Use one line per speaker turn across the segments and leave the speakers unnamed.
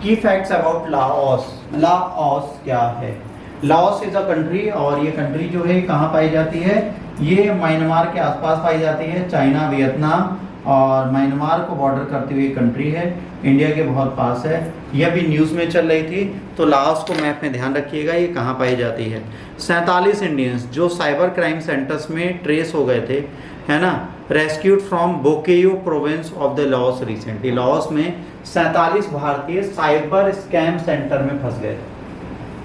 की facts about Laos. Laos क्या है? लाओस इज अ कंट्री, और ये कंट्री जो है कहाँ पाई जाती है? ये म्यांमार के आसपास पाई जाती है, चाइना, वियतनाम और म्यांमार को बॉर्डर करती हुई कंट्री है, इंडिया के बहुत पास है। यह भी न्यूज़ में चल रही थी, तो लाओस को मैप में ध्यान रखिएगा, ये कहाँ पाई जाती है। 47 इंडियंस जो साइबर क्राइम सेंटर्स में ट्रेस हो गए थे, है ना, rescued from Bokeo province of the Laos recently. Laos में 47 भारतीय साइबर स्कैम सेंटर में फंस गए थे,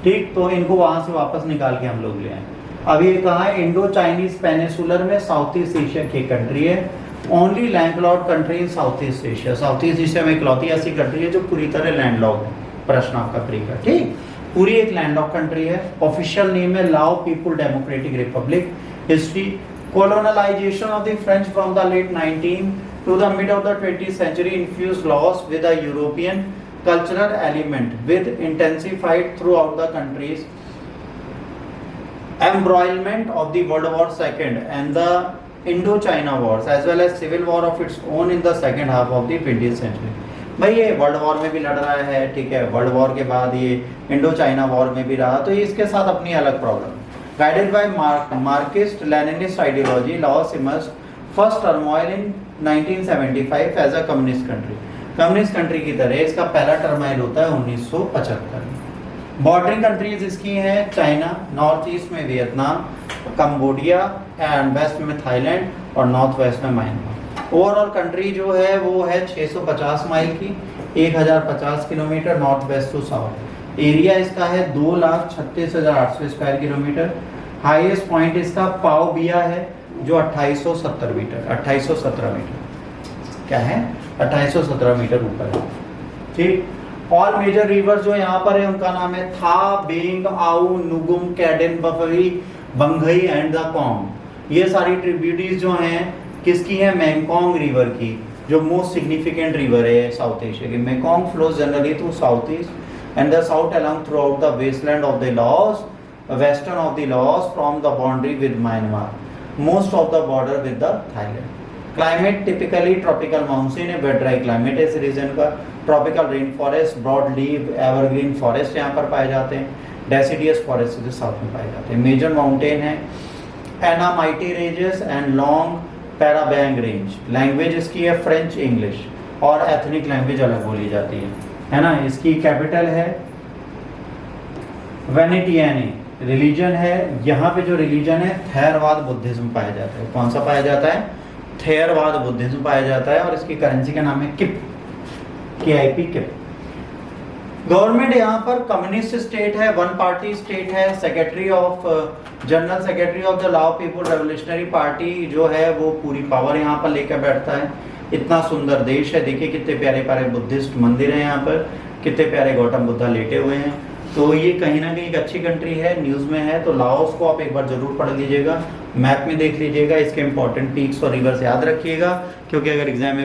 ठीक, तो इनको वहां से वापस निकाल के हम लोग ले आए। अब ये कहाँ है? इंडो चाइनीज पेनिसुलर में, साउथ ईस्ट एशिया की कंट्री है। Only landlord country in south east Asia. South east Asia में इकलौती ऐसी कंट्री है जो पूरी तरह लैंडलॉक्ड है। प्रश्न आपका प्री का, ठीक, पूरी एक लैंडलॉक्ड कंट्री है। ऑफिशियल नेम है लाओ people democratic Republic. History, colonization of the French from the late 19th to the mid of the 20th century infused Laos with a European cultural element, with intensified throughout the country's embroilment of the World War II and the Indo-China wars, as well as civil war of its own in the second half of the 20th century. भाई ये world war में भी लड़ रहा है, ठीक है, world war के बाद ये इंडो चाइना वॉर में भी रहा, तो इसके साथ अपनी अलग problem. Guided by Marxist Leninist ideology, Laos emerged first turmoil in 1975 as a communist country. Communist country की तरह इसका पहला टर्माइल होता है 1975 में। बॉर्डरिंग कंट्रीज इसकी हैं चाइना, नॉर्थ ईस्ट में वियतनाम, कंबोडिया एंड वेस्ट में थाईलैंड और नॉर्थ वेस्ट में म्यांमार। ओवरऑल कंट्री जो है वो है 650 माइल की, 1050 kilometre north west to south. Area इसका है 2,36,800 स्क्वायर किलोमीटर। हाईएस्ट पॉइंट इसका पाओ बिया है जो 2817 मीटर, 2817 मीटर क्या है, 2817 मीटर ऊपर है, ठीक। ऑल मेजर रिवर जो यहाँ पर है उनका नाम है था, बेंग, आउ, नुगुम, कैडेन, बफरी, बंगई एंड द कॉन्ग। ये सारी ट्रिब्यूटरीज जो हैं किसकी है? मेकोंग रिवर की, जो मोस्ट सिग्निफिकेंट रिवर है साउथ एशिया की। Mekong flows generally through south east and the south along throughout the wasteland of the Laos, western of the Laos from the boundary with Myanmar, most of the border with the Thailand. Climate typically tropical monsoon है, wet dry climate है इस reason का। tropical rain forest, broad leaf, evergreen forest यहाँ पर पाए जाते हैं। deciduous forest जो साउथ में पाए जाते हैं। major mountain है Anamite ranges and long Parabang range। language इसकी है फ्रेंच, इंग्लिश, और एथनिक लैंग्वेज अलग बोली जाती है ना। इसकी कैपिटल है वेनेटियानी। रिलीजन है, यहाँ पे जो रिलीजन है थेरवाद बुद्धिज्म पाया जाता है। कौन सा पाया जाता है? थेरवाद बुद्धिज्म पाया जाता है। और इसकी करेंसी का नाम है किप, KIP, किप। गवर्नमेंट यहाँ पर कम्युनिस्ट स्टेट है, वन पार्टी स्टेट है। Secretary of general secretary of the लाओ पीपुल रेवोल्यूशनरी पार्टी जो है वो पूरी पावर यहाँ पर लेकर बैठता है। इतना सुंदर देश है, देखिए कितने प्यारे प्यारे बुद्धिस्ट मंदिर हैं यहाँ पर, कितने प्यारे गौतम बुद्धा लेटे हुए हैं। तो ये कहीं ना कहीं एक अच्छी कंट्री है, न्यूज़ में है। तो लाओस को आप एक बार जरूर पढ़ लीजिएगा, मैप में देख लीजिएगा, इसके इंपॉर्टेंट पीक्स और रिवर्स याद रखिएगा, क्योंकि अगर एग्जाम में